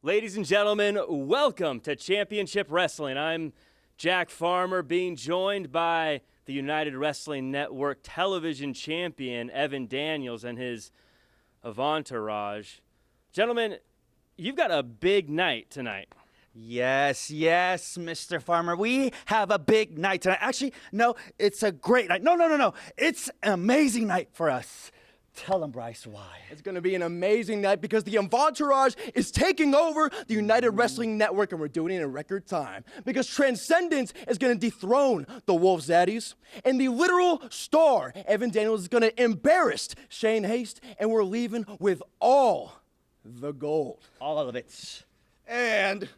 Ladies and gentlemen, welcome to Championship Wrestling. I'm Jack Farmer, being joined by the United Wrestling Network television champion, Evan Daniels, and his entourage. Gentlemen, you've got a big night tonight. Yes, Mr. Farmer. We have a big night tonight. Actually, no, it's a great night. No. It's an amazing night for us. Tell them, Bryce, why. It's going to be an amazing night because the entourage is taking over the United Wrestling Network, and we're doing it in record time. Because Transcendence is going to dethrone the Wolf Zaddies, and the literal star, Evan Daniels, is going to embarrass Shane Haste, and we're leaving with all the gold. All of it. And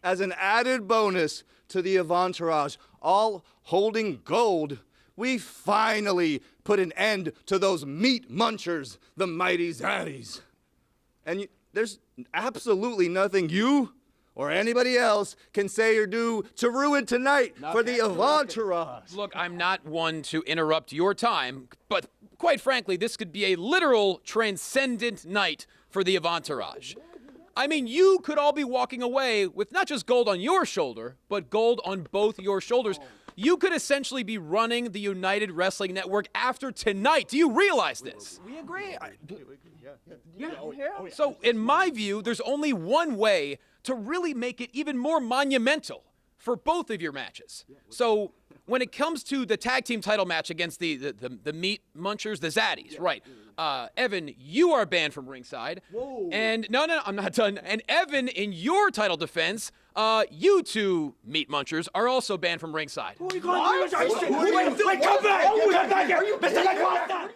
as an added bonus to the entourage, all holding gold, we finally put an end to those meat munchers, the mighty Zaddies. And there's absolutely nothing you or anybody else can say or do to ruin tonight for the entourage. Look, I'm not one to interrupt your time, but quite frankly, this could be a literal transcendent night for the entourage. I mean, you could all be walking away with not just gold on your shoulder, but gold on both your shoulders. You could essentially be running the United Wrestling Network after tonight. Do you realize this? We agree. So, in my view, there's only one way to really make it even more monumental for both of your matches. So, when it comes to the tag team title match against the meat munchers, the Zaddies, right? Evan, you are banned from ringside. Whoa. And no, I'm not done. And Evan, in your title defense, you two meat munchers are also banned from ringside. Wait, come back! Come back here! Mr. LaCosta!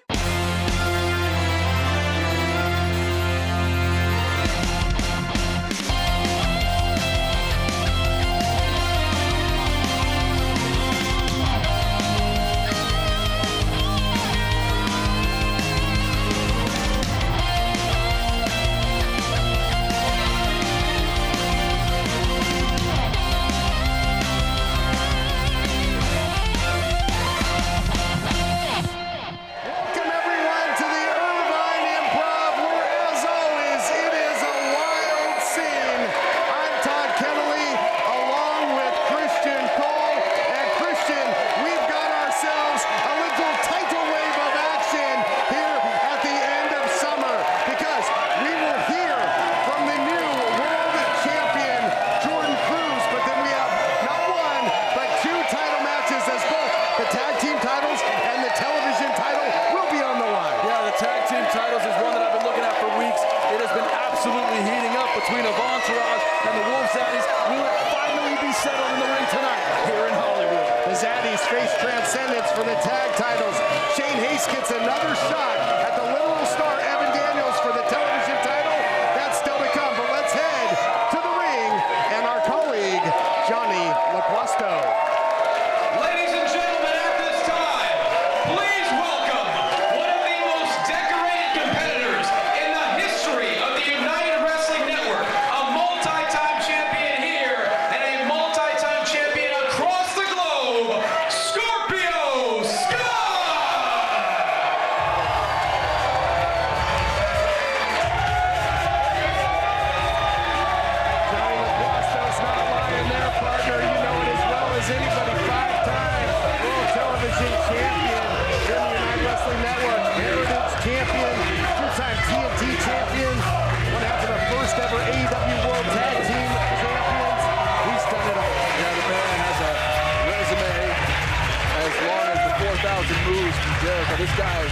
This guy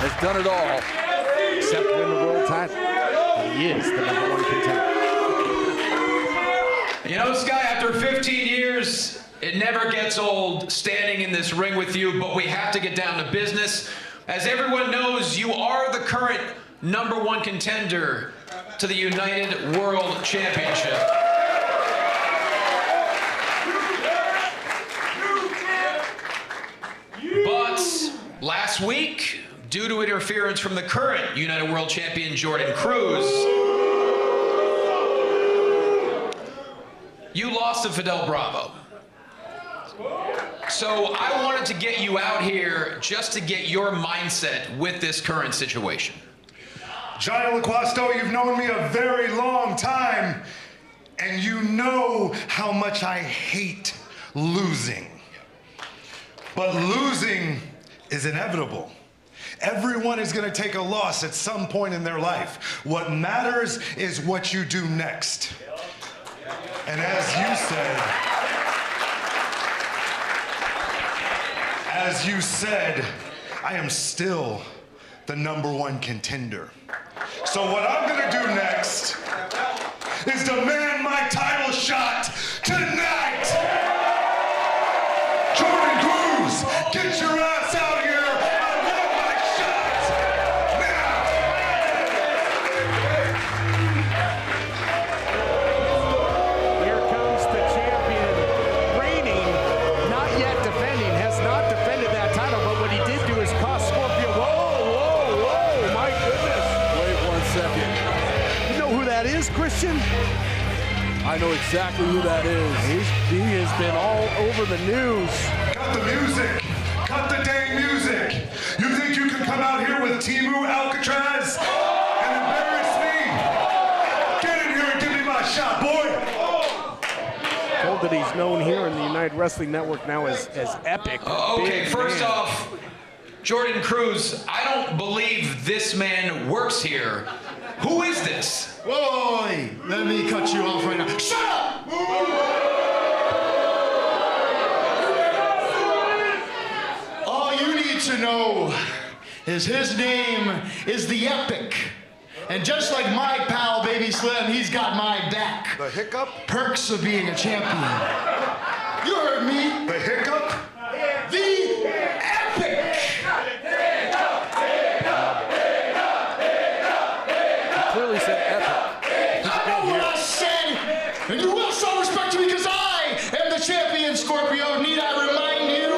has done it all except win the world title. He is the #1 contender. You know, Sky, after 15 years, it never gets old standing in this ring with you, but we have to get down to business. As everyone knows, you are the current #1 contender to the United World Championship. But last week, due to interference from the current United World Champion, Jordan Cruz, you lost to Fidel Bravo. So I wanted to get you out here just to get your mindset with this current situation. Johnny LaQuasto, you've known me a very long time, and you know how much I hate losing. But losing is inevitable. Everyone is going to take a loss at some point in their life. What matters is what you do next. And as you said, I am still the #1 contender. So what I'm gonna do next is demand my title shot tonight! Jordan Cruz, get your ass out here! I want my shot now! Here comes the champion, reigning, not yet defending, has not defended that title, but what he did do is cost Scorpio. Whoa, my goodness. Wait 1 second. You know who that is, Christian? I know exactly who that is. He has been all over the news. Cut the music! Cut the dang music! You think you can come out here with Timu Alcatraz and embarrass me? Get in here and give me my shot, boy! Told that he's known here in the United Wrestling Network now as Epic. Okay, Big first man. off, Jordan Cruz, I don't believe this man works here. Who is this? Whoa, let me cut you off right now. Shut up! All you need to know is his name is the Epic. And just like my pal, Baby Slim, he's got my back. The hiccup? Perks of being a champion. You heard me. The hiccup? The Epic! Clearly said epic. I know what I said, and you will show respect to me because I am the champion, Scorpio. Need I remind you?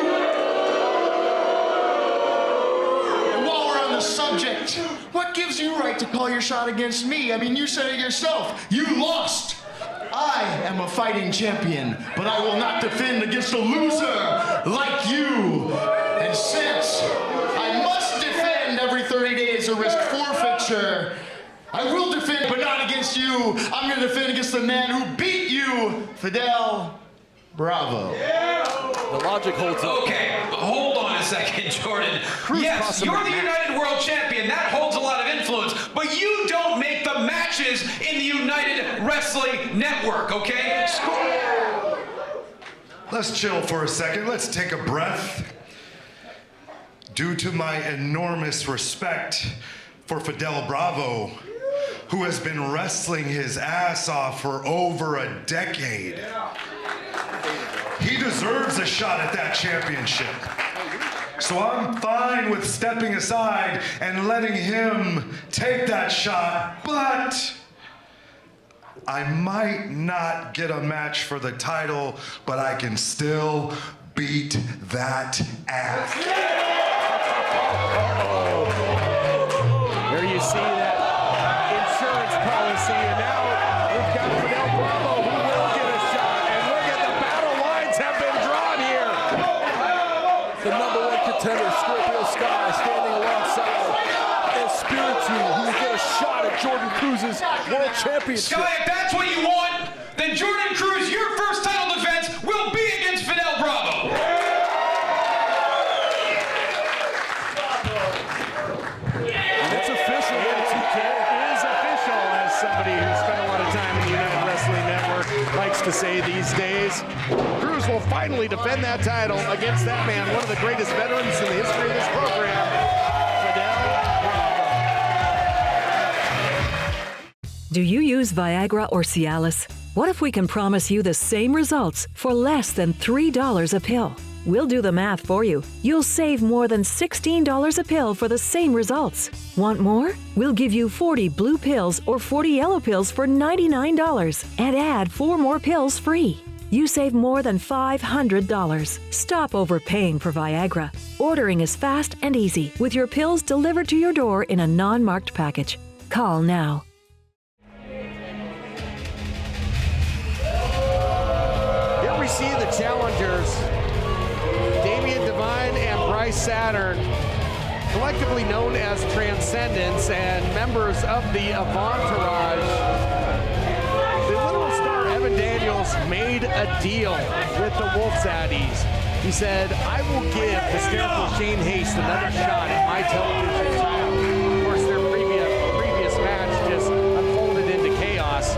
And while we're on the subject, what gives you right to call your shot against me? I mean, you said it yourself. You lost. I am a fighting champion, but I will not defend against a loser like you. And since I must defend every 30 days or risk forfeiture, I will defend, but not against you. I'm going to defend against the man who beat you, Fidel Bravo. The logic holds up. Okay, hold on a second, Jordan. Yes, cost him you're a the match. United World Champion. That holds a lot of influence, but you don't make the matches in the United Wrestling Network, okay? Let's chill for a second. Let's take a breath. Due to my enormous respect for Fidel Bravo, who has been wrestling his ass off for over a decade, he deserves a shot at that championship. So I'm fine with stepping aside and letting him take that shot, but I might not get a match for the title, but I can still beat that ass. There you see that insurance policy, and now we've got Fidel Bravo who will get a shot. And look at the battle lines have been drawn here. The #1 contender, Scorpio Sky, standing alongside Espiritu, who will get a shot at Jordan Cruz's World Championship. Sky, if that's what you want, then Jordan Cruz, your first title defense will be against Fidel Bravo. And it's official. It is official, as somebody who spent a lot of time in the United Wrestling Network likes to say these days. Cruz will finally defend that title against that man, one of the greatest veterans in the history of this program, Fidel Bravo. Do you use Viagra or Cialis? What if we can promise you the same results for less than $3 a pill? We'll do the math for you. You'll save more than $16 a pill for the same results. Want more? We'll give you 40 blue pills or 40 yellow pills for $99 and add 4 more pills free. You save more than $500. Stop overpaying for Viagra. Ordering is fast and easy with your pills delivered to your door in a non-marked package. Call now. Here we see the challengers, Damian Devine and Bryce Saturn, collectively known as Transcendence and members of the Avantourage. The Little Star Evan Daniels made a deal with the Wolf Zaddies. He said, I will give hysterical Shane Haste another shot at my television title. Of course, their previous match just unfolded into chaos.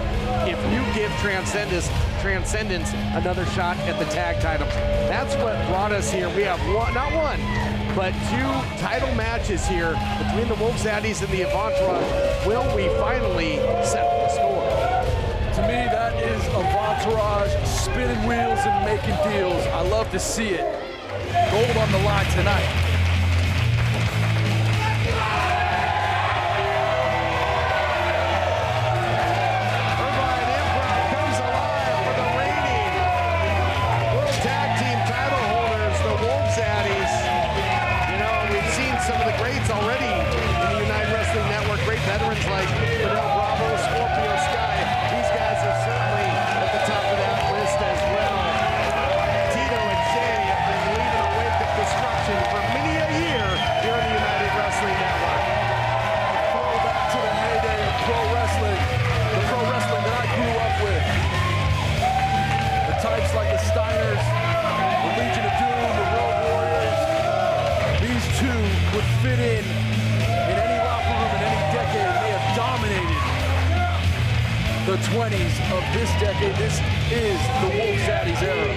If you give Transcendence another shot at the tag titles. That's what brought us here. We have not one, but 2 title matches here between the Wolf Zaddies and the Avantourage. Will we finally settle the score? To me, that is Avantourage spinning wheels and making deals. I love to see it. Gold on the line tonight. Already in the United Wrestling Network, great veterans like Fidel Bravo, Scorpio Sky. These guys are certainly at the top of that list as well. Tito and Shay have been leading a wake of destruction for many a year here in the United Wrestling Network. Back to the heyday of pro wrestling, the pro wrestling that I grew up with. The types like the Steiners, the Legion of Doom, the Road Warriors. These two would fit in any locker room in any decade. They have dominated the 20s of this decade. This is the Wolf Zaddies era.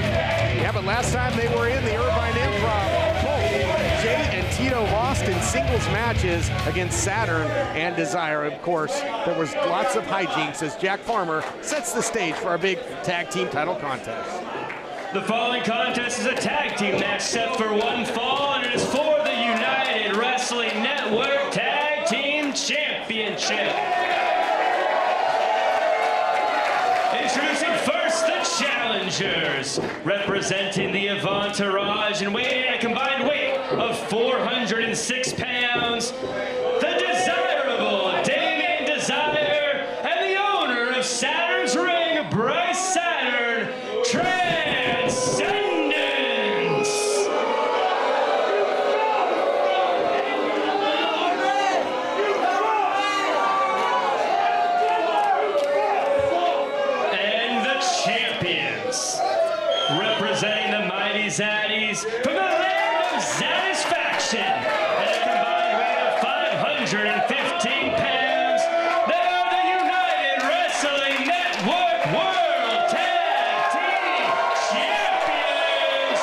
Yeah, but last time they were in the Irvine Improv, both Jay and Tito lost in singles matches against Saturn and Desire. Of course, there was lots of hijinks as Jack Farmer sets the stage for our big tag team title contest. The following contest is a tag team match set for one fall, and it is for the United Wrestling Network Tag Team Championship. Introducing first the challengers, representing the Avantourage and weighing at a combined weight of 406 pounds, the desirable Damien Desire and the owner of Saturn's Ring, Bryce Saturn, Transcendence. And the champions, representing the mighty Zaddies from the land of satisfaction, at a combined weight of 515 pounds, they are the United Wrestling Network World Tag Team Champions,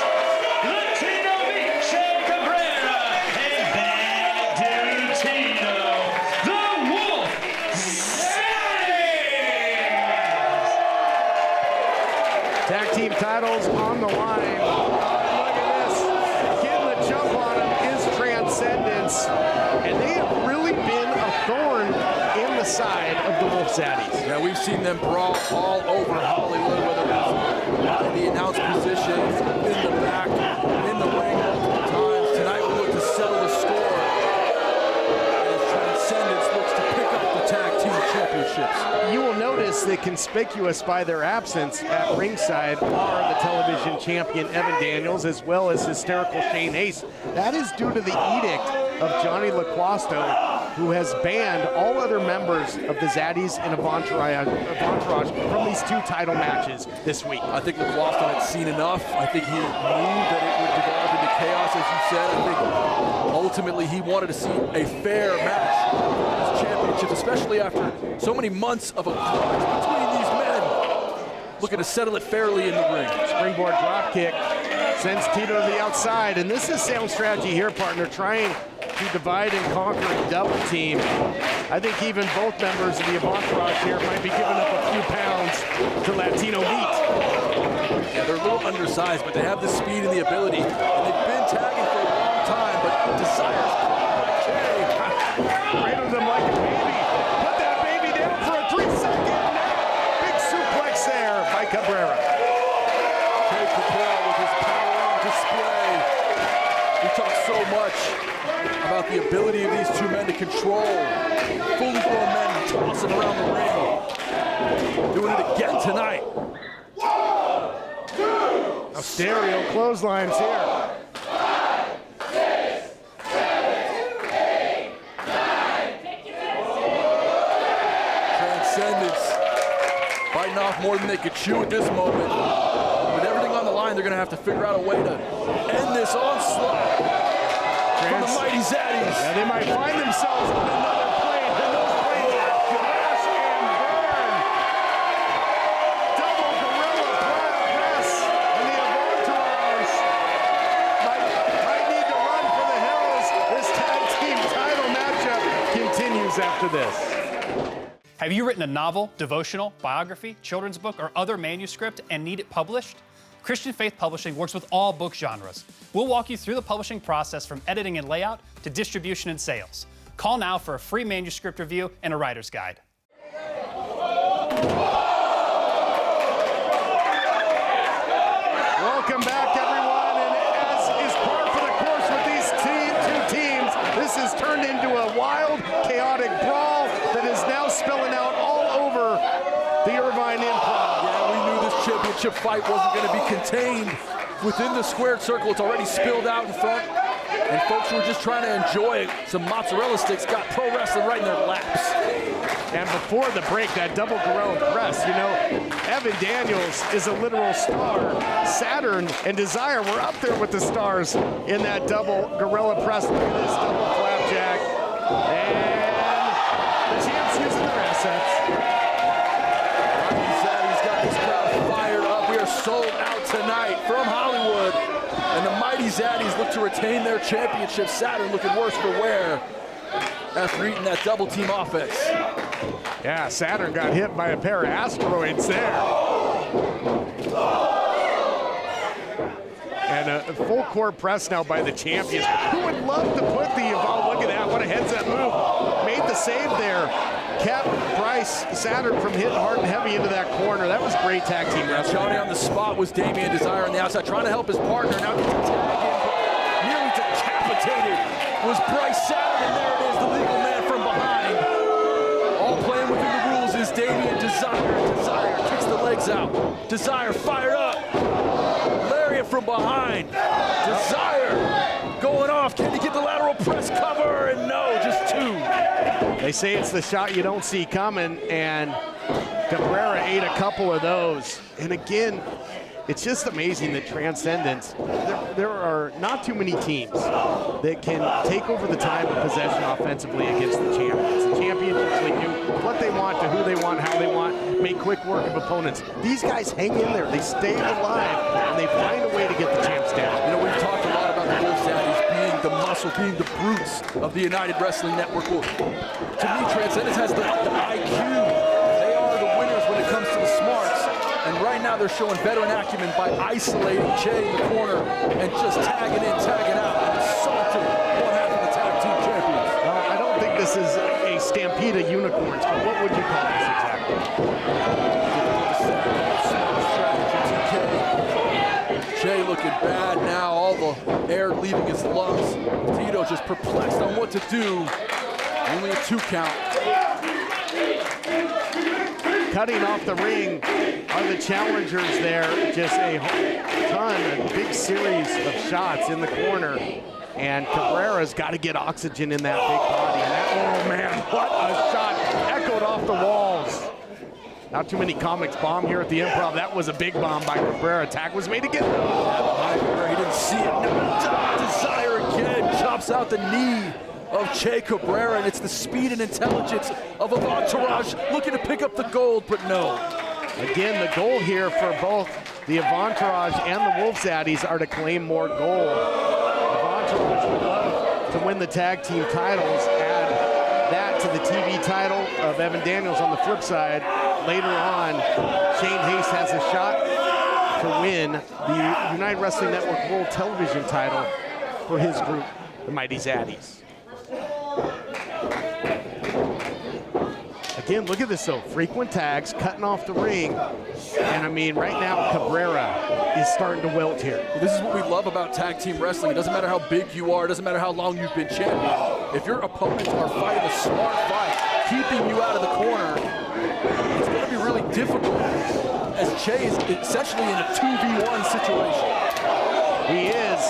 Latino Miche Cabrera and Bad Dude Tito, the Wolf Zaddies. Tag team titles on the line. Look at this. Getting the jump on them is Transcendence. And they have really been a thorn in the side of the Wolf Zaddies. Yeah, we've seen them brawl all over Hollywood, whether it was in the announced positions, in the back, in the ring multiple times. Tonight we look to settle the score as Transcendence looks to pick up the tag team championships. You will notice that conspicuous by their absence at ringside are the television champion Evan Daniels as well as hysterical Shane Haste. That is due to the edict of Johnny LaQuasto, who has banned all other members of the Zaddies and Avantourage from these 2 title matches this week. I think LaQuasto had seen enough. I think he knew that it would develop into chaos, as you said. I think ultimately he wanted to see a fair match for his championships, especially after so many months of a clash between these men, looking to settle it fairly in the ring. Springboard drop kick sends Tito to the outside, and this is sound strategy here, partner, trying to divide and conquer and double team. I think even both members of the Avantourage here might be giving up a few pounds to Latino meat. Yeah, they're a little undersized, but they have the speed and the ability, and they've been tagging for a long time, but Desire's caught by Jay. Cradles them like a baby. Put that baby down for a 3-second. Big suplex there by Cabrera. Jay Cabrera with his power on display. We talk so much about the ability of these 2 men to control fully grown men tossing around the ring. Doing it again tonight. Now stereo clotheslines here. off more than they could chew at this moment. With everything on the line, they're going to have to figure out a way to end this onslaught from the Mighty Zaddies. Yeah, they might find themselves on another plane, and those planes crash and burn. Double gorilla press, and the Entourage might need to run for the hills. This tag team title matchup continues after this. Have you written a novel, devotional, biography, children's book, or other manuscript and need it published? Christian Faith Publishing works with all book genres. We'll walk you through the publishing process from editing and layout to distribution and sales. Call now for a free manuscript review and a writer's guide. Welcome back, everyone, and as is par for the course with these two teams, this has turned into a wild, chaotic brawl that is now spilling out all over the Irvine Improv. Yeah, we knew this championship fight wasn't going to be contained within the squared circle. It's already spilled out in front, and folks who were just trying to enjoy some mozzarella sticks got pro wrestling right in their laps. And before the break, that double gorilla press, you know, Evan Daniels is a literal star. Saturn and Desire were up there with the stars in that double gorilla press. Look at this double flapjack. And the champs using their assets. Zaddy's got this crowd fired up. We are sold out tonight from Hollywood. And the Mighty Zaddies look to retain their championship. Saturn looking worse for wear after eating that double team offense. Yeah, Saturn got hit by a pair of asteroids there. And a full court press now by the champions. Who would love to put the, oh, look at that, what a heads-up move. Made the save there. Kept Bryce Saturn from hitting hard and heavy into that corner. That was great tag team wrestling. Johnny on the spot was Damian Desire on the outside, trying to help his partner. Now gets a tag in, but nearly decapitated was Bryce Saturn, and there it is, the legal man from behind. All playing within the rules is Damian Desire. Desire kicks the legs out. Desire fired up. Lariat from behind. Desire going off. Can he get the lateral press cover? And no, just two. They say it's the shot you don't see coming, and Cabrera ate a couple of those. And again, it's just amazing that Transcendence, there are not too many teams that can take over the time of possession offensively against the champions. The champions usually do what they want, to who they want, how they want, make quick work of opponents. These guys hang in there, they stay alive, and they find a way to get the champs down. You know, we've talked a lot about the Wolf Zaddies being the muscle, being the brutes of the United Wrestling Network. Well, to me, Transcendence has the IQ. They are the winners when it comes to the smarts. And right now they're showing veteran acumen by isolating Che in the corner and just tagging in, tagging out, and assaulting one half of the tag team champions. Well, I don't think this is a stampede of unicorns, but what would you call this exactly? Che looking bad now, all the air leaving his lungs. Tito just perplexed on what to do. Only a 2 count. Cutting off the ring are the challengers there. Just a big series of shots in the corner. And Cabrera's got to get oxygen in that big body. And that, oh man, what a shot. Echoed off the walls. Not too many comics bomb here at the Improv. That was a big bomb by Cabrera. Attack was made again. He didn't see it. No, Desire again chops out the knee of Che Cabrera, and it's the speed and intelligence of Entourage looking to pick up the gold, but no. Again, the goal here for both the Entourage and the Wolf Zaddies are to claim more gold. Entourage would love to win the tag team titles, add that to the TV title of Evan Daniels on the flip side. Later on, Shane Haste has a shot to win the United Wrestling Network World Television title for his group, the Mighty Zaddies. Again, look at this though. Frequent tags, cutting off the ring. And I mean, right now, Cabrera is starting to wilt here. Well, this is what we love about tag team wrestling. It doesn't matter how big you are. It doesn't matter how long you've been champion. If your opponents are fighting a smart fight, keeping you out of the corner, it's going to be really difficult, as Che is essentially in a 2v1 situation. He is.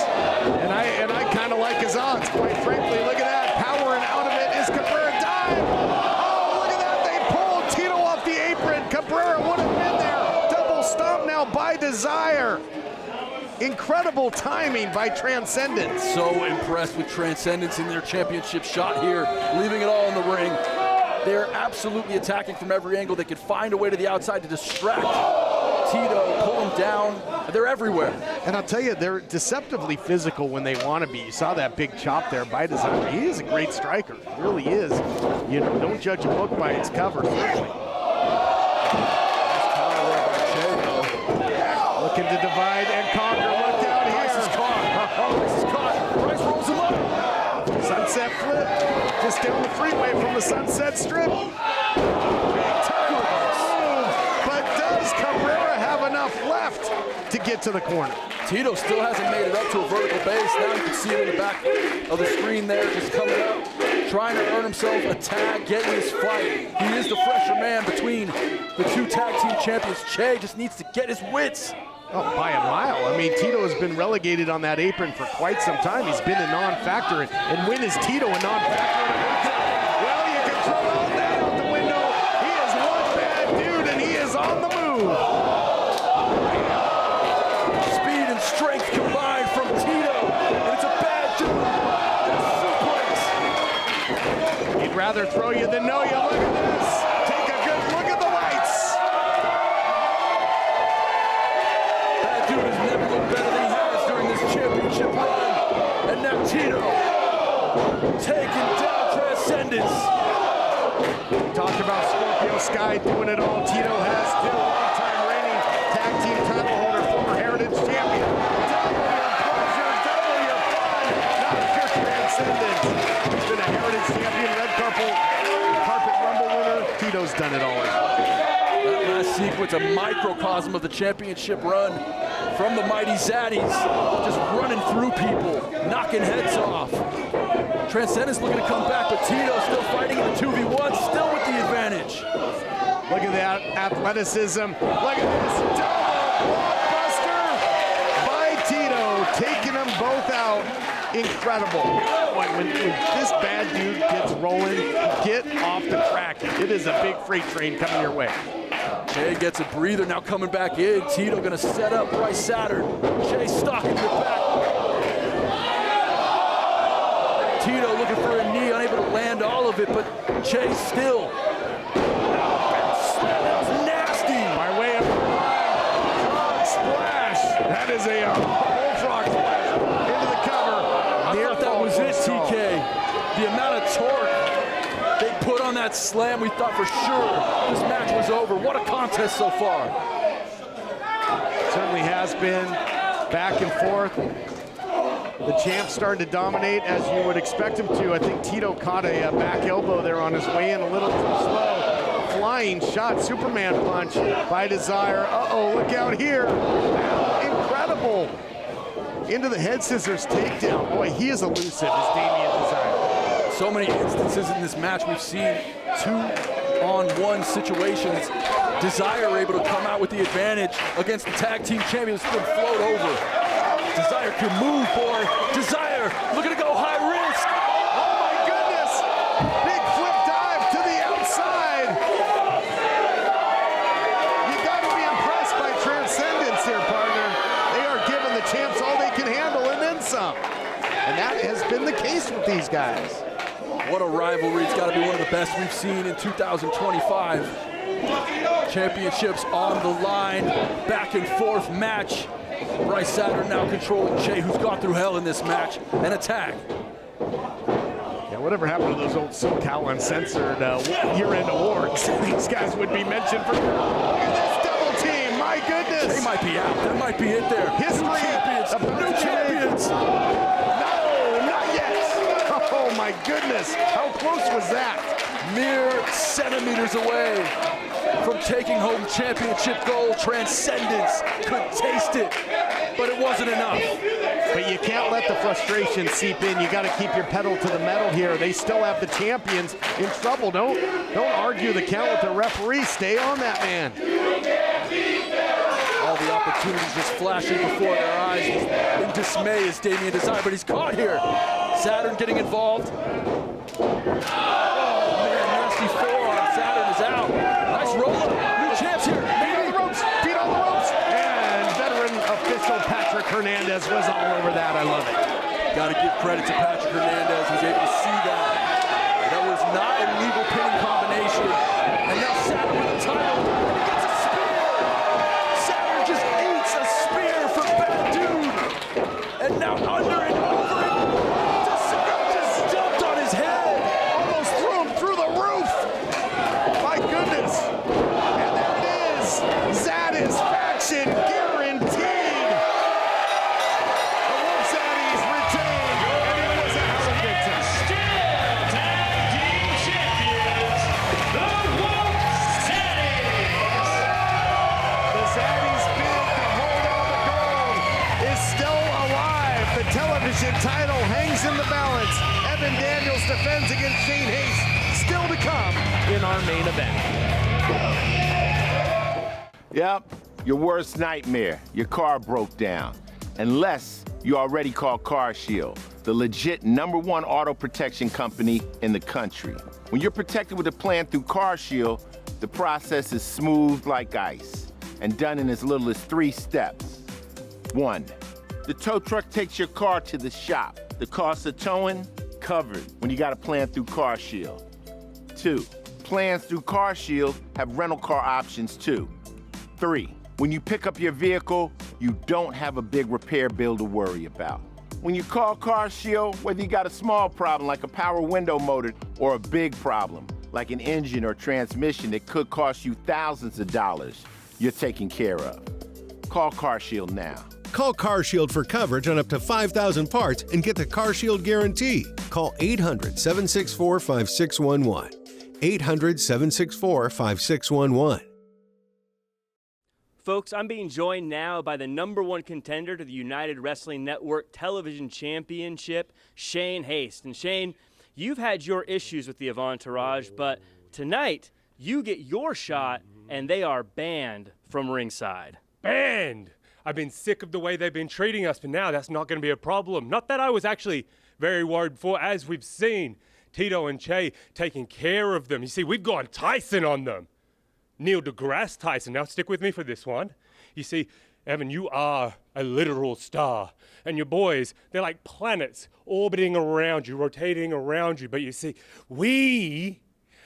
And I kind of like his odds, quite frankly. Look at that. Powering out of it is Cabrera. Dive. Oh, look at that. They pulled Tito off the apron. Cabrera would have been there. out by Desire. Incredible timing by Transcendence. So impressed with Transcendence in their championship shot here, leaving it all in the ring. They're absolutely attacking from every angle. They could find a way to the outside to distract Tito, pull him down. They're everywhere. And I'll tell you, they're deceptively physical when they want to be. You saw that big chop there by Desire. He is a great striker. He really is. You know, don't judge a book by its cover, certainly. Looking to divide and conquer. Look out here. Bryce is caught. Bryce is caught. Bryce rolls him up. Sunset flip. Just down the freeway from the Sunset Strip. Big turn. But does Cabrera have enough left to get to the corner? Tito still hasn't made it up to a vertical base. Now you can see him in the back of the screen there, just coming up, trying to earn himself a tag, getting his fight. He is the fresher man between the two tag team champions. Che just needs to get his wits. Oh, by a mile. I mean, Tito has been relegated on that apron for quite some time. He's been a non-factor. And when is Tito a non-factor? Well, you can throw all that out the window. He is one bad dude, and he is on the move. Speed and strength combined from Tito. And it's a bad dude. Suplex. He'd rather throw you than know you. Look at this. Take a good look at the lights. Dude has never looked better than he has during this championship run. And now Tito taking down Transcendence. Talk about Scorpio Sky doing it all. Tito has still one-time reigning tag team title holder, former Heritage champion. Double your pleasure, double your fun. Not pure Transcendence. He's been a Heritage champion, red carpet rumble winner. Tito's done it all. That last sequence, a microcosm of the championship run from the mighty Zaddies, just running through people, knocking heads off. Transcendence looking to come back, but Tito still fighting in the 2v1, still with the advantage. Look at that athleticism. Look at this double blockbuster by Tito, taking them both out. Incredible. When this bad dude gets rolling, get off the track. It is a big freight train coming your way. Che gets a breather, now coming back in. Tito gonna set up Bryce Saturn. Che stalking the back. Tito looking for a knee, unable to land all of it, but Che still. That was nasty. By way of frog splash. That is a bullfrog splash into the cover. I thought that was it, TK. The amount of torque they put on that slam, we thought for sure this match was over. What a contest so far. Certainly has been back and forth. The champ starting to dominate as you would expect him to. I think Tito caught a back elbow there on his way in a little too slow. Flying shot, Superman punch by Desire. Uh-oh, look out here. Incredible. Into the head scissors takedown. Boy, he is elusive as Damian Desire. So many instances in this match we've seen 2-on-1 situations. Desire able to come out with the advantage against the tag team champions who can float over. Desire can move, boy. Desire looking to go high risk. Oh my goodness! Big flip dive to the outside. You got to be impressed by Transcendence here, partner. They are giving the champs all they can handle and then some. And that has been the case with these guys. What a rivalry. It's got to be one of the best we've seen in 2025. Championships on the line. Back and forth match. Bryce Saturn now controlling Che, who's gone through hell in this match. An attack. Yeah, whatever happened to those old SoCal Uncensored year-end awards? These guys would be mentioned for. Look at this double team. My goodness. Che might be out. That might be it there. History. New champions. New champions. Oh my goodness, how close was that? Mere centimeters away from taking home championship gold. Transcendence could taste it, but it wasn't enough. But you can't let the frustration seep in. You got to keep your pedal to the metal here. They still have the champions in trouble. Don't argue the count with the referee. Stay on that man. All the opportunities just flashing before their eyes. In dismay is Damian Desire, but he's caught here. Saturn getting involved. Oh man, nasty forearm. Saturn is out. Nice roll up. New champs here. Feet on the ropes. Feet on the ropes. And Hernandez was all over that. I love it. Got to give credit to Patrick Hernandez, who's able to see that. That was not an illegal pinning combination. And now Saturn with the title, and he gets a spear. Saturn just eats a spear from Bad Dude. And now under and over it, just jumped on his head. Almost threw him through the roof. My goodness. And there it is. Satisfaction guaranteed. Television title hangs in the balance. Evan Daniels defends against Shane Haste. Still to come in our main event. Yep, your worst nightmare. Your car broke down. Unless you already called Car Shield, the legit #1 auto protection company in the country. When you're protected with a plan through Car Shield, the process is smooth like ice and done in as little as 3 steps. 1. The tow truck takes your car to the shop. The cost of towing, covered when you got a plan through Car Shield. 2. Plans through Car Shield have rental car options too. 3. When you pick up your vehicle, you don't have a big repair bill to worry about. When you call Car Shield, whether you got a small problem like a power window motor or a big problem like an engine or transmission that could cost you thousands of dollars, you're taken care of. Call Car Shield now. Call Car Shield for coverage on up to 5,000 parts and get the Car Shield guarantee. Call 800-764-5611. 800-764-5611. Folks, I'm being joined now by the #1 contender to the United Wrestling Network Television Championship, Shane Haste. And Shane, you've had your issues with the Avantourage, but tonight you get your shot and they are banned from ringside. Banned! I've been sick of the way they've been treating us, but now that's not going to be a problem. Not that I was actually very worried before, as we've seen Tito and Che taking care of them. You see, we've gone Tyson on them. Neil deGrasse Tyson. Now stick with me for this one. You see, Evan, you are a literal star. And your boys, they're like planets orbiting around you, rotating around you. But you see, we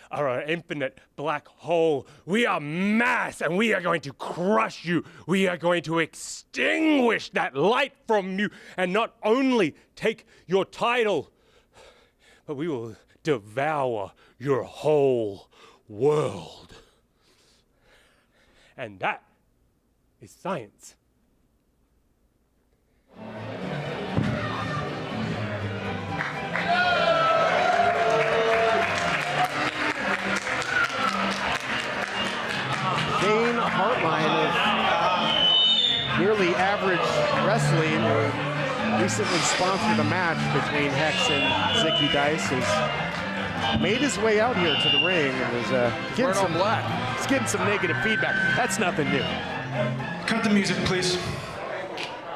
are an infinite black hole. We are mass, and we are going to crush you. We are going to extinguish that light from you, and not only take your title, but we will devour your whole world. And that is science. Main Heartline of nearly average wrestling, who recently sponsored a match between Hex and Zicky Dice, has made his way out here to the ring and is getting some black. He's getting some negative feedback. That's nothing new. Cut the music, please.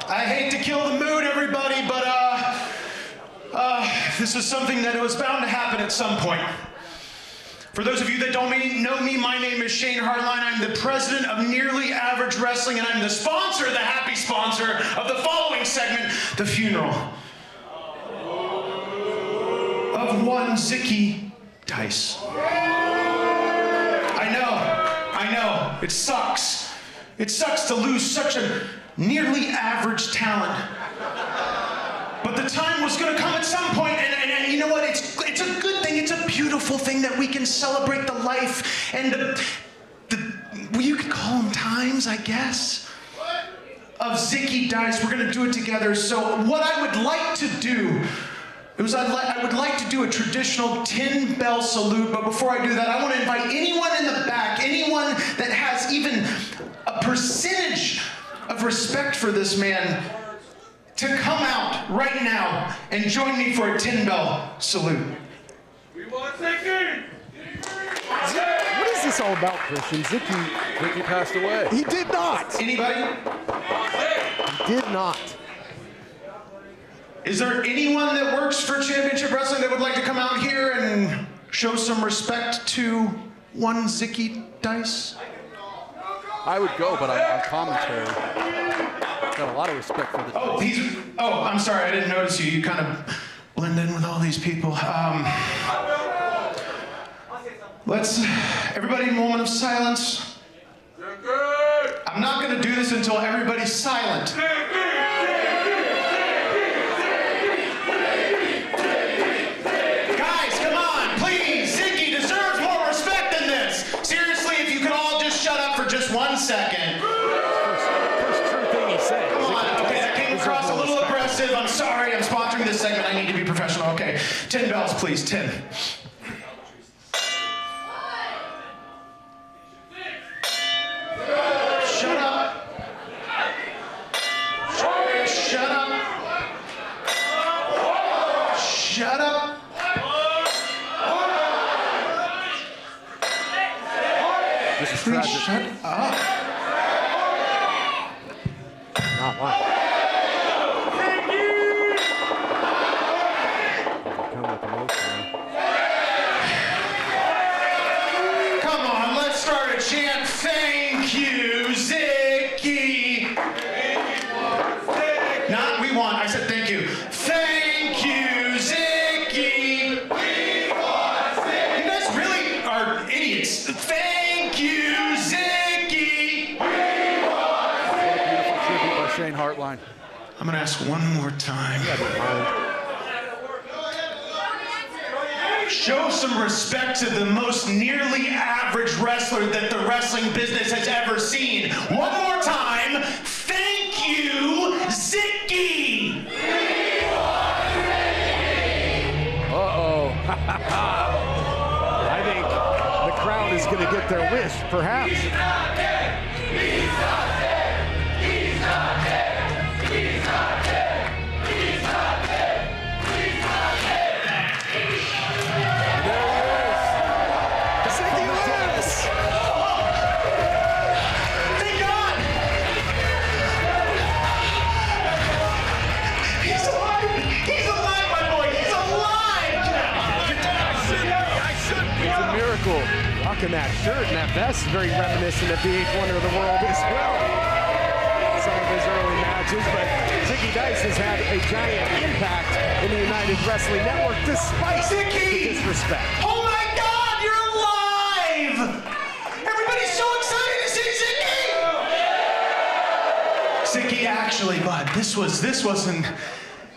I hate to kill the mood, everybody, but this is something that was bound to happen at some point. For those of you that don't know me, my name is Shane Hartline. I'm the president of Nearly Average Wrestling, and I'm the sponsor, the happy sponsor of the following segment, The Funeral of one Zicky Dice. I know, it sucks. It sucks to lose such a nearly average talent. But the time was gonna come at some point, and you know what, it's a good thing, it's a beautiful thing that we can celebrate the life and well, you could call them times, I guess, of Zicky Dice. We're gonna do it together. So what I would like to do is I would like to do a traditional 10-bell salute, but before I do that, I want to invite anyone in the back, anyone that has even a percentage of respect for this man, to come out right now and join me for a 10-bell salute. We want Zicky! What is this all about, Christian? Zicky passed away. He did not. Anybody? He did not. Is there anyone that works for Championship Wrestling that would like to come out here and show some respect to one Zicky Dice? I would go, but I'm on commentary. Got a lot of respect for the I'm sorry, I didn't notice you. You kind of blend in with all these people. Let's, everybody, moment of silence. I'm not going to do this until everybody's silent. Guys, come on, please. Zicky deserves more respect than this. Seriously, if you could all just shut up for just 1 second. First true thing he said. Come on, okay, that came across a little aggressive. I'm sorry, I'm sponsoring this segment. I need to be professional. Okay, 10 bells, please, 10. Shut up. Shut up. Shut up. This is Please tragic. shut up. Not lying. Come with emotion. Come on, let's start a chant. Thank you, Zicky. Not we want. I said thank you. Thank you, Zicky. You guys really are idiots. Thank you, Zicky. What a beautiful tribute by Shane Hartline. I'm gonna ask one more time. Show some respect to the most nearly average wrestler that the wrestling business has ever seen. One more time. Thank you, Zicky. Uh-oh. I think the crowd is going to get their wish, perhaps. He's not dead. He's not dead. He's not dead. He's not dead. He's not dead. He's not dead. There he is. Zicky lives. Thank God. He's alive. He's alive, my boy. He's alive. It's a miracle. Rocking that shirt and that vest is very reminiscent of the 8th wonder of the world as well. Some of his early matches, but Zicky Dice has had a giant impact in the United Wrestling Network despite Zicky! the disrespect. Oh my God, you're alive! Everybody's so excited to see Zicky! Zicky, actually, bud, this wasn't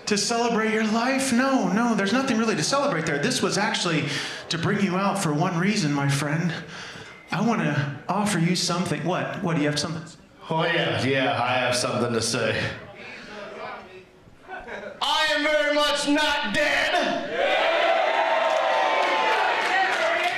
to celebrate your life. No, there's nothing really to celebrate there. This was actually to bring you out for one reason, my friend. I want to offer you something. What? Do you have something? Oh yeah, I have something to say. I am very much not dead.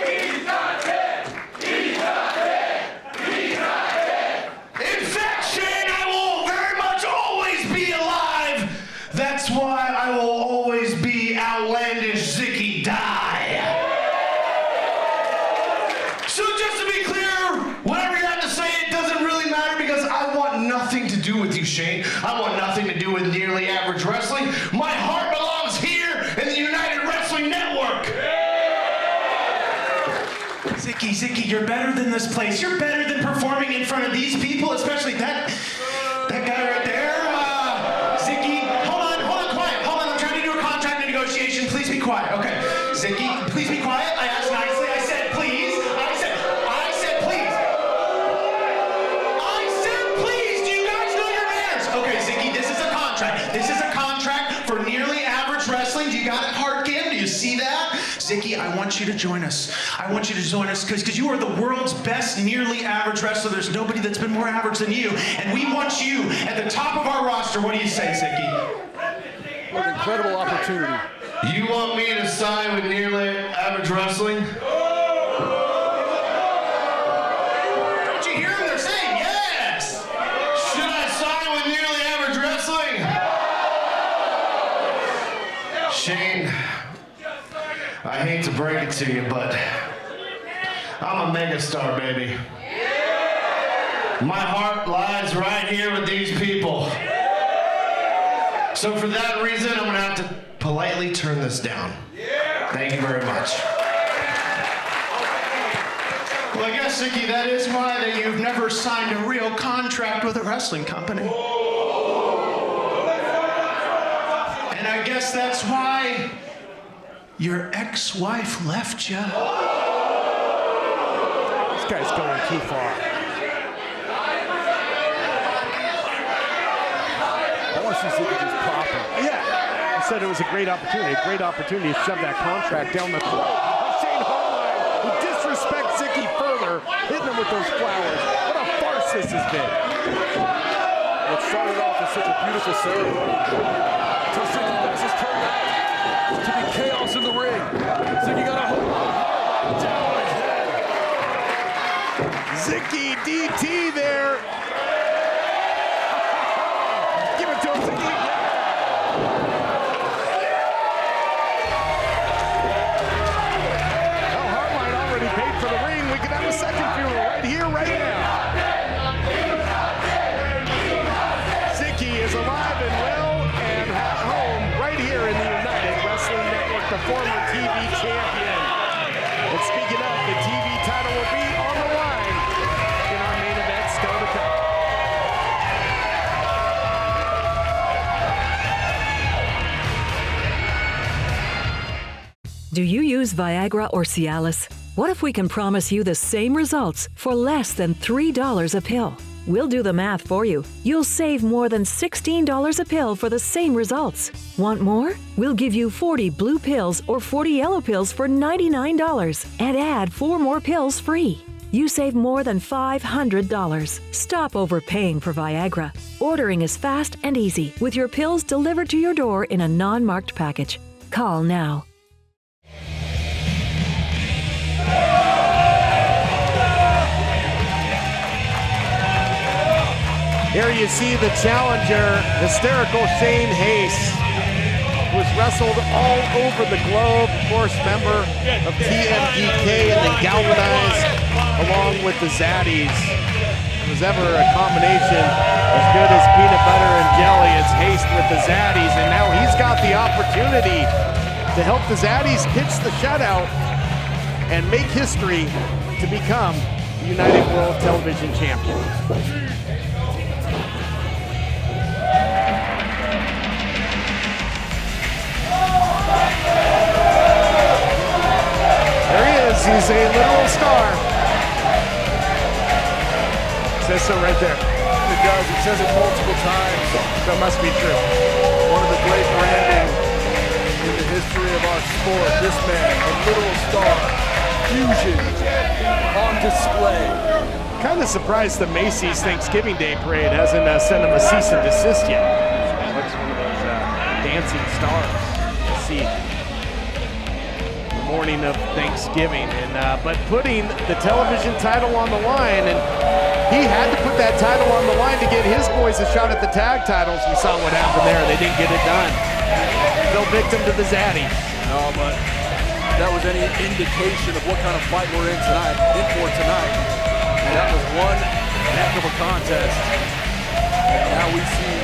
He's not dead. He's not dead. He's not dead. In fact, Shane, I will very much always be alive. That's why I will always be outlandish Zicky Die. So just to be clear, whatever you have to say, it doesn't really matter because I want nothing to do with you, Shane. I want nothing to do with nearly average wrestling. My heart belongs here in the United Wrestling Network. Zicky, you're better than this place. You're better than performing in front of these people, especially that guy right there. Zicky, hold on, quiet. Hold on, I'm trying to do a contract negotiation. Please be quiet. Okay, Zicky, please be quiet. I asked nicely. I said please. I said please. I said please. Do you guys know your manners? Okay, Zicky, this is a contract. This is a contract for nearly average wrestling. Do you got it, Hartkin? Do you see that? Zicky, I want you to join us. I want you to join us because you are the world's best nearly average wrestler. There's nobody that's been more average than you. And we want you at the top of our roster. What do you say, Zicky? What an incredible opportunity. You want me to sign with nearly average wrestling? Don't you hear them? They're saying yes. Should I sign with nearly average wrestling? Shane, I hate to break it to you, but I'm a megastar, baby. My heart lies right here with these people. So for that reason, I'm gonna have to politely turn this down. Thank you very much. Well, I guess, Zicky, that is why that you've never signed a real contract with a wrestling company. I guess that's why your ex-wife left you. This guy's going too far. I want to see Zicky just pop him. Yeah. He said it was a great opportunity to shove that contract down the throat of Shane Harline, who disrespects Zicky further, hitting him with those flowers. What a farce this has been. It started off as such a beautiful ceremony. Until Zicky Dice has turned out to be chaos in the ring. Zicky got a hold down on his head. Zicky DT there. Give it to him, Zicky. Well, Harline already paid for the ring. We could have a second funeral right here, right now. Zicky is alive and well and at home right here in the United Wrestling Network, the former TV champion. And speaking of, the TV title will be on the line in our main event still to come. Do you use Viagra or Cialis? What if we can promise you the same results for less than $3 a pill? We'll do the math for you. You'll save more than $16 a pill for the same results. Want more? We'll give you 40 blue pills or 40 yellow pills for $99 and add 4 more pills free. You save more than $500. Stop overpaying for Viagra. Ordering is fast and easy with your pills delivered to your door in a non-marked package. Call now. Here you see the challenger, hysterical Shane Haste, who has wrestled all over the globe, of course, member of TMDK and then Galvanized, along with the Zaddies. If there was ever a combination as good as peanut butter and jelly, it's Haste with the Zaddies, and now he's got the opportunity to help the Zaddies pitch the shutout and make history to become the United World Television Champion. There he is, he's a literal star. It says so right there. It does, it says it multiple times. That must be true. One of the great branding in the history of our sport. This man, a literal star, fusion on display. Kind of surprised the Macy's Thanksgiving Day Parade hasn't sent him a cease and desist yet. Looks one of those dancing stars. Let's see. The morning of Thanksgiving, and but putting the television title on the line, and he had to put that title on the line to get his boys a shot at the tag titles. We saw what happened there. They didn't get it done. Fell victim to the Zaddy. No, but that was any indication of what kind of fight we're in for tonight. And that was one heck of a contest. And now we see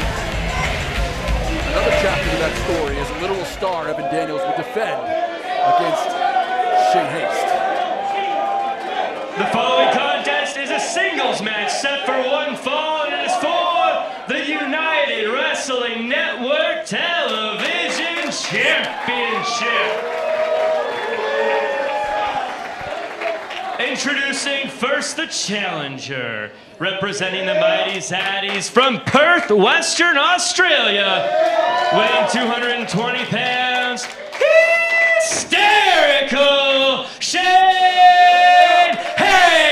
another chapter to that story as a literal star, Evan Daniels, will defend against Shane Haste. The following contest is a singles match set for one fall, and it is for the United Wrestling Network Television Championship. Introducing first the challenger, representing the mighty Zaddies from Perth, Western Australia, weighing 220 pounds, hysterical Shane Haste!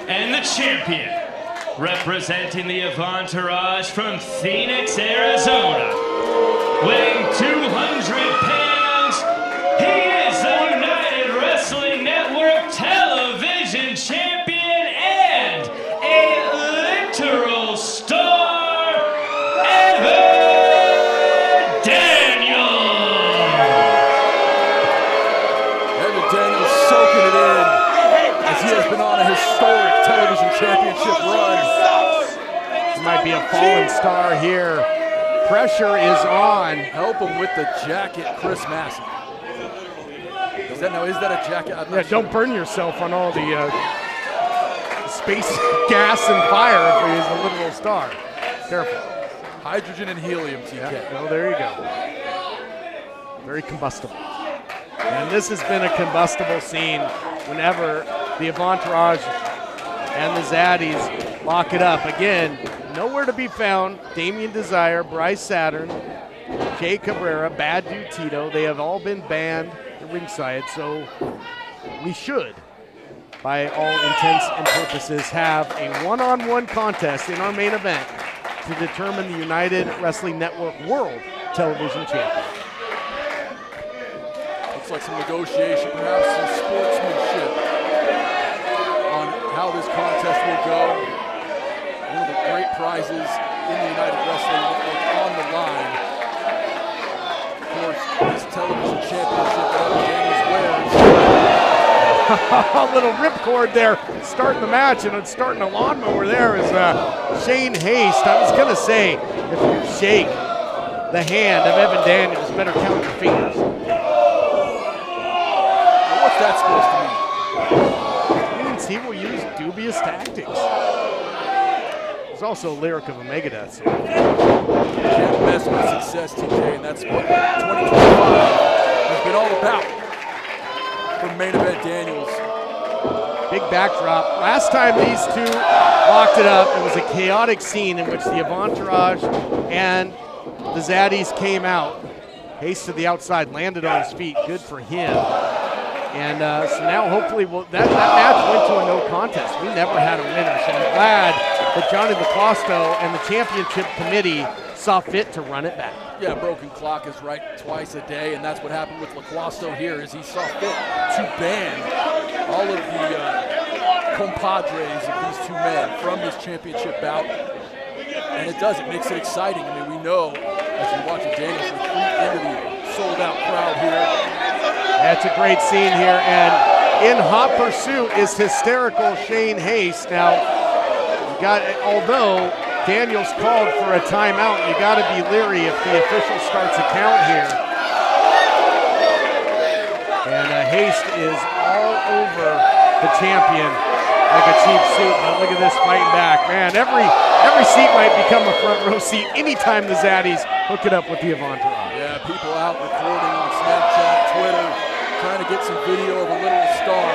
And the champion, representing the Entourage from Phoenix, Arizona, weighing 200 pounds, he is the United Wrestling Network Television Champion and a literal star, Evan Daniels! Evan Daniels soaking it in as he has been on a historic television championship run. He might be a fallen star here. Pressure is on. Help him with the jacket, Chris Massey. Is that a jacket? Yeah, don't burn yourself on all the space gas and fire if we use the literal star. Careful. Hydrogen and helium, TK. Yeah, well, there you go. Very combustible. And this has been a combustible scene whenever the Avantage and the Zaddies lock it up. Again, nowhere to be found. Damien Desire, Bryce Saturn, Jay Cabrera, Bad Dude Tito, they have all been banned at ringside, so we should, by all intents and purposes, have a one-on-one contest in our main event to determine the United Wrestling Network World Television Champion. Looks like some negotiation, perhaps some sportsmanship on how this contest will go. One of the great prizes in the United Wrestling Network on the line. Of course, this television championship that Daniels wears. A little ripcord there, starting the match, and it's starting a lawnmower there is Shane Haste. I was going to say, if you shake the hand of Evan Daniels, better count your fingers. What's that supposed to mean? It means he will use dubious tactics. There's also a lyric of a Megadeth song. Can't mess with success, TK, and that's what 2025 has been all about for main event Daniels. Big backdrop. Last time these two locked it up, it was a chaotic scene in which the Avantage and the Zaddies came out. Haste to the outside, landed on his feet. Good for him. And so now hopefully that match went to a no contest. We never had a winner, so I'm glad that Johnny LaCosto and the championship committee saw fit to run it back. Yeah, broken clock is right twice a day, and that's what happened with LaCosto here, is he saw fit to ban all of the compadres of these two men from this championship bout. And it does, it makes it exciting. I mean, we know as we watch Daniels retreat into the sold-out crowd here. That's a great scene here, and in hot pursuit is hysterical Shane Haste. Now, although Daniels called for a timeout, you got to be leery if the official starts a count here. And Haste is all over the champion like a cheap suit, but look at this fighting back. Man, every seat might become a front row seat anytime the Zaddies hook it up with the Avantage. Yeah, people out recording on Snapchat, Twitter, trying to get some video of a little star.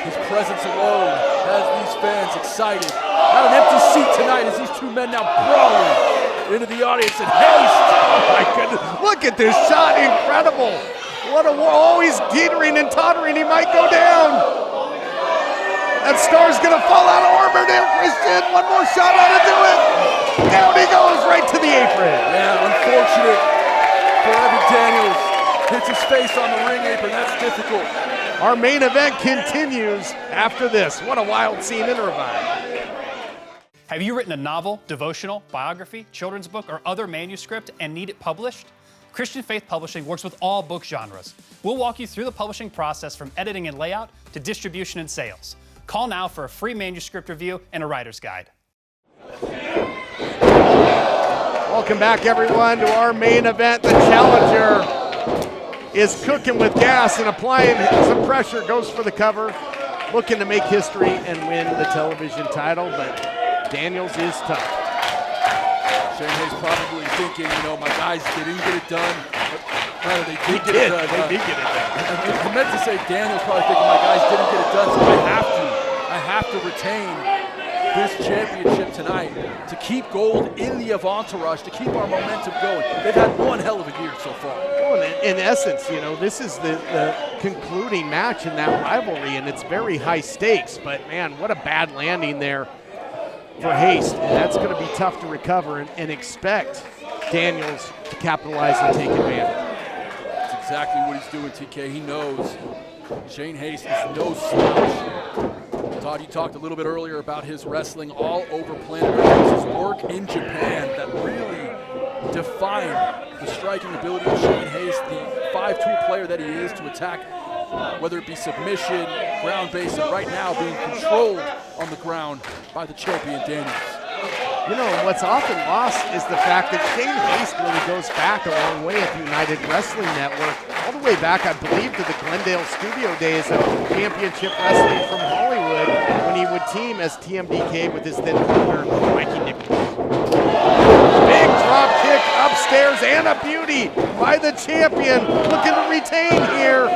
His presence alone has these fans excited. Not an empty seat tonight as these two men now brawling into the audience and Haste. Oh my goodness, look at this shot, incredible. What a war, always teetering and tottering, he might go down. That star's gonna fall out of orbit there, Christian. One more shot ought to do it. Down he goes, right to the apron. Yeah, unfortunate for Evan Daniels. Hits his face on the ring apron, that's difficult. Our main event continues after this. What a wild scene in Irvine. Have you written a novel, devotional, biography, children's book, or other manuscript and need it published? Christian Faith Publishing works with all book genres. We'll walk you through the publishing process from editing and layout to distribution and sales. Call now for a free manuscript review and a writer's guide. Welcome back, everyone, to our main event. The challenger is cooking with gas and applying some pressure, goes for the cover, looking to make history and win the television title, but Daniels is tough. Shane Haste probably thinking, my guys didn't get it done. Rather, they did get it done. They did get it done. I meant to say Daniels probably thinking my guys didn't get it done, so I have to retain this championship tonight to keep gold in the Avantage, to keep our momentum going. They've had one hell of a year so far. Well, in essence, this is the concluding match in that rivalry, and it's very high stakes, but man, what a bad landing there for Haste, and that's going to be tough to recover and expect Daniels to capitalize and take advantage. That's exactly what he's doing, TK. He knows Shane Haste is no slouch. Todd, you talked a little bit earlier about his wrestling all over planet Earth. His work in Japan that really defined the striking ability of Shane Haste, the 5-tool player that he is to attack, whether it be submission, ground based, and right now being controlled on the ground by the champion Daniels. What's often lost is the fact that Shane Haste really goes back a long way at the United Wrestling Network. all the way back, I believe, to the Glendale studio days of Championship Wrestling from Hollywood when he would team as TMDK with his then partner, Mikey Nichols. Big drop kick upstairs and a beauty by the champion, looking to retain here.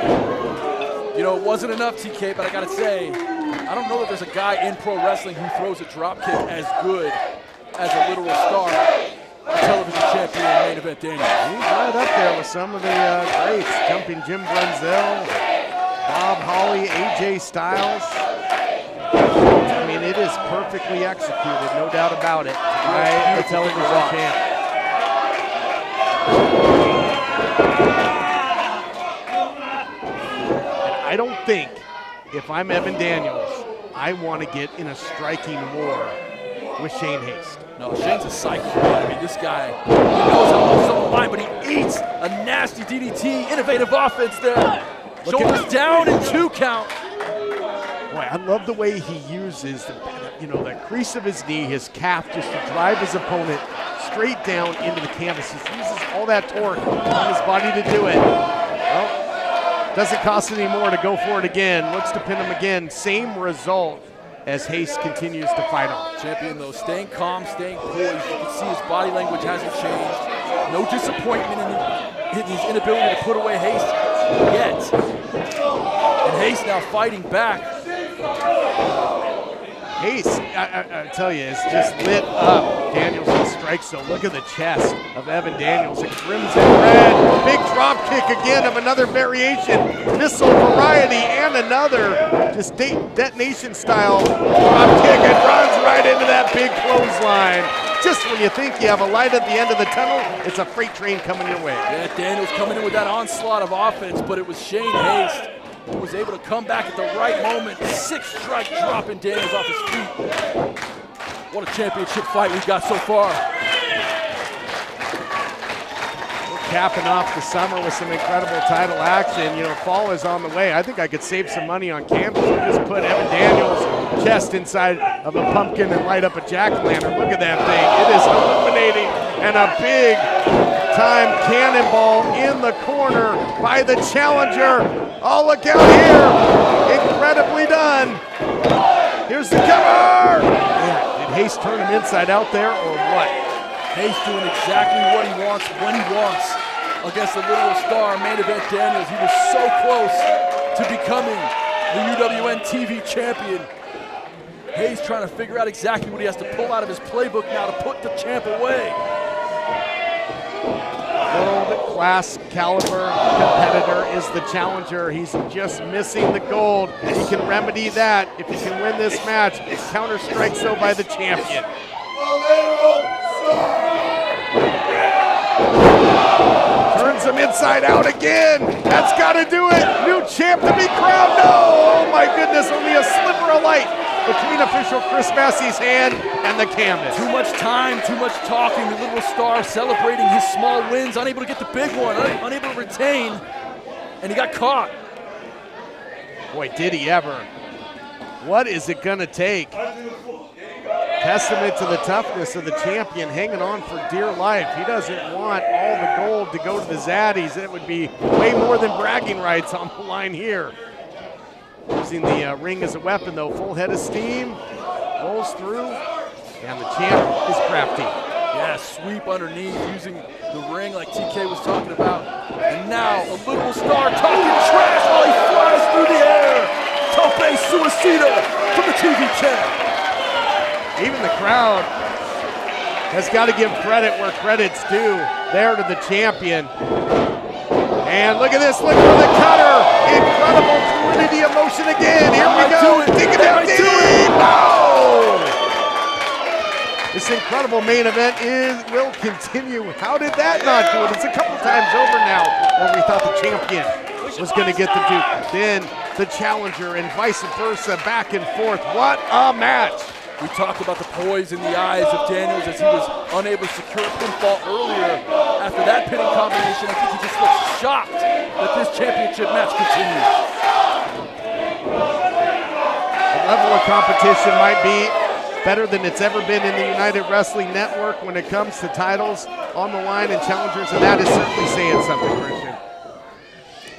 You know, it wasn't enough, TK, but I gotta say, I don't know that there's a guy in pro wrestling who throws a drop kick as good as a literal star, television champion, main event Daniels. He's right up there with some of the greats, jumping Jim Brunzell, Bob Holly, AJ Styles. I mean, it is perfectly executed, no doubt about it, by the television champ. And I don't think, if I'm Evan Daniels, I want to get in a striking war with Shane Haste. No, Shane's a psycho. I mean, this guy, he knows how to on the line, but he eats a nasty DDT, innovative offense there. Shoulders down and 2 count. Boy, I love the way he uses, the crease of his knee, his calf, just to drive his opponent straight down into the canvas. He uses all that torque on his body to do it. Well, doesn't cost any more to go for it again. Looks to pin him again. Same result as Haste continues to fight on. Champion, though, staying calm, staying poised. You can see his body language hasn't changed. No disappointment in his inability to put away Haste yet. And Haste now fighting back. Haste, I tell you, is just lit up. Daniels strikes, so look at the chest of Evan Daniels. A crimson red, big drop kick again of another variation, missile variety, and another just detonation style drop kick, and runs right into that big clothesline. Just when you think you have a light at the end of the tunnel, it's a freight train coming your way. Yeah, Daniels coming in with that onslaught of offense, but it was Shane Haste who was able to come back at the right moment. 6-strike dropping Daniels off his feet. What a championship fight we've got so far. We're capping off the summer with some incredible title action. You know, fall is on the way. I think I could save some money on candles and just put Evan Daniels' chest inside of a pumpkin and light up a jack-o'-lantern. Look at that thing. It is illuminating, and a big time cannonball in the corner by the challenger. Oh, look out here. Incredibly done. Here's the cover. Yeah, did Haste turn him inside out there or what? Haste doing exactly what he wants when he wants against the literal star main event Daniels. He was so close to becoming the UWN TV champion. Haste trying to figure out exactly what he has to pull out of his playbook now to put the champ away. World-class caliber competitor is the challenger. He's just missing the gold. He can remedy that if he can win this match. Counter strikes though by the champion. Turns him inside out again. That's got to do it. New champ to be crowned. No! Oh my goodness, only a sliver of light between official Chris Massey's hand and the canvas. Too much time, too much talking. The little star celebrating his small wins, unable to get the big one, unable to retain, and he got caught. Boy, did he ever. What is it gonna take? Testament to the toughness of the champion, hanging on for dear life. He doesn't want all the gold to go to the Zaddies. It would be way more than bragging rights on the line here. Using the ring as a weapon, though. Full head of steam, rolls through, and the champ is crafty. Yeah, sweep underneath, using the ring like TK was talking about. And now, a little star talking trash while he flies through the air. Tope Suicida from the TV champ. Even the crowd has got to give credit where credit's due there to the champion. And look at this, look for the cutter. Incredible fluidity of motion again. Here we go. Dig it down deep. Oh! This incredible main event will continue. How did that not do it? It's a couple times over now where we thought the champion was going to get the Duke. Then the challenger and vice versa, back and forth. What a match. We talked about the poise in the eyes of Daniels as he was unable to secure a pinfall earlier. After that pinning combination, I think he just looks shocked that this championship match continues. The level of competition might be better than it's ever been in the United Wrestling Network when it comes to titles on the line and challengers, and that is certainly saying something, Christian.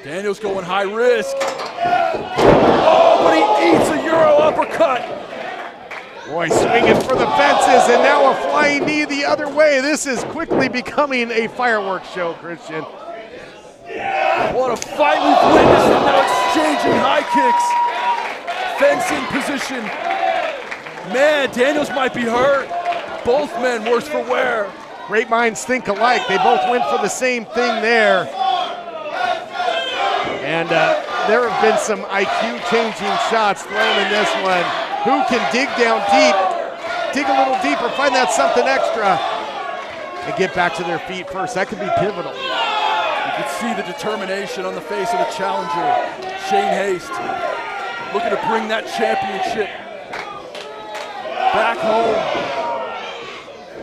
Daniels going high risk. Oh, but he eats a Euro uppercut. Boy, swinging for the fences, and now a flying knee the other way. This is quickly becoming a fireworks show, Christian. What a fight we've witnessed, and now exchanging high kicks. Fencing position. Man, Daniels might be hurt. Both men worse for wear. Great minds think alike. They both went for the same thing there. And there have been some IQ-changing shots thrown in this one. Who can dig down deep, dig a little deeper, find that something extra, and get back to their feet first? That could be pivotal. You can see the determination on the face of the challenger, Shane Haste, looking to bring that championship back home.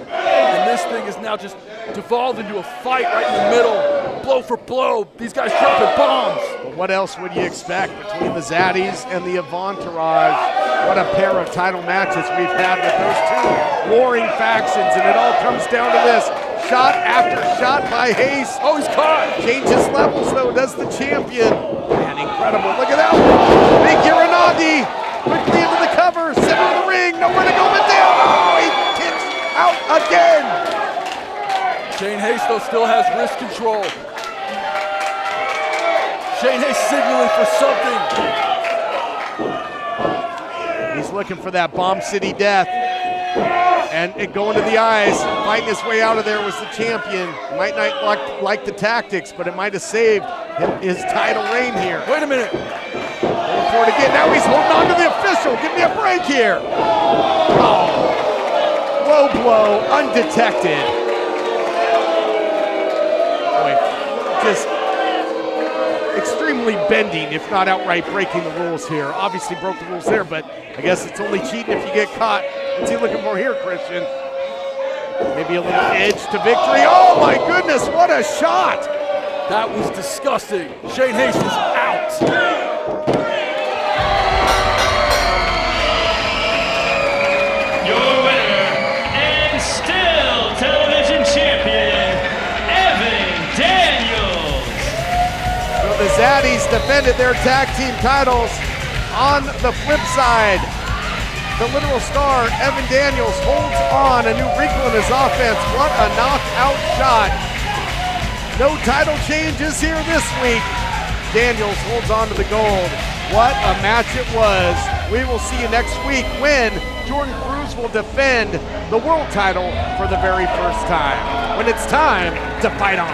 And this thing is now just devolved into a fight right in the middle, blow for blow. These guys dropping bombs. But what else would you expect between the Zaddies and the Avantourage? What a pair of title matches we've had with those two warring factions, and it all comes down to this. Shot after shot by Hayes. Oh, he's caught. Changes levels, though, does the champion. Man, incredible. Look at that one. Big Uranagi quickly into the cover, center of the ring, nowhere to go but down. Oh, he kicks out again. Shane Haste, though, still has wrist control. Shane Haste signaling for something. He's looking for that Bomb City Death. And it going to the eyes, fighting his way out of there was the champion. Might not like the tactics, but it might have saved his title reign here. Wait a minute. Going for it again. Now he's holding on to the official. Give me a break here. Oh. Low blow, undetected. Boy, just extremely bending, if not outright breaking the rules here. Obviously broke the rules there, but I guess it's only cheating if you get caught. What's he looking for here, Christian? Maybe a little edge to victory. Oh my goodness, what a shot! That was disgusting. Shane Haste is out. Your winner and still television champion, Evan Daniels. So the Zaddies defended their tag team titles. On the flip side, the literal star, Evan Daniels, holds on. A new wrinkle in his offense. What a knockout shot. No title changes here this week. Daniels holds on to the gold. What a match it was. We will see you next week when Jordan Cruz will defend the world title for the very first time. When it's time to fight on.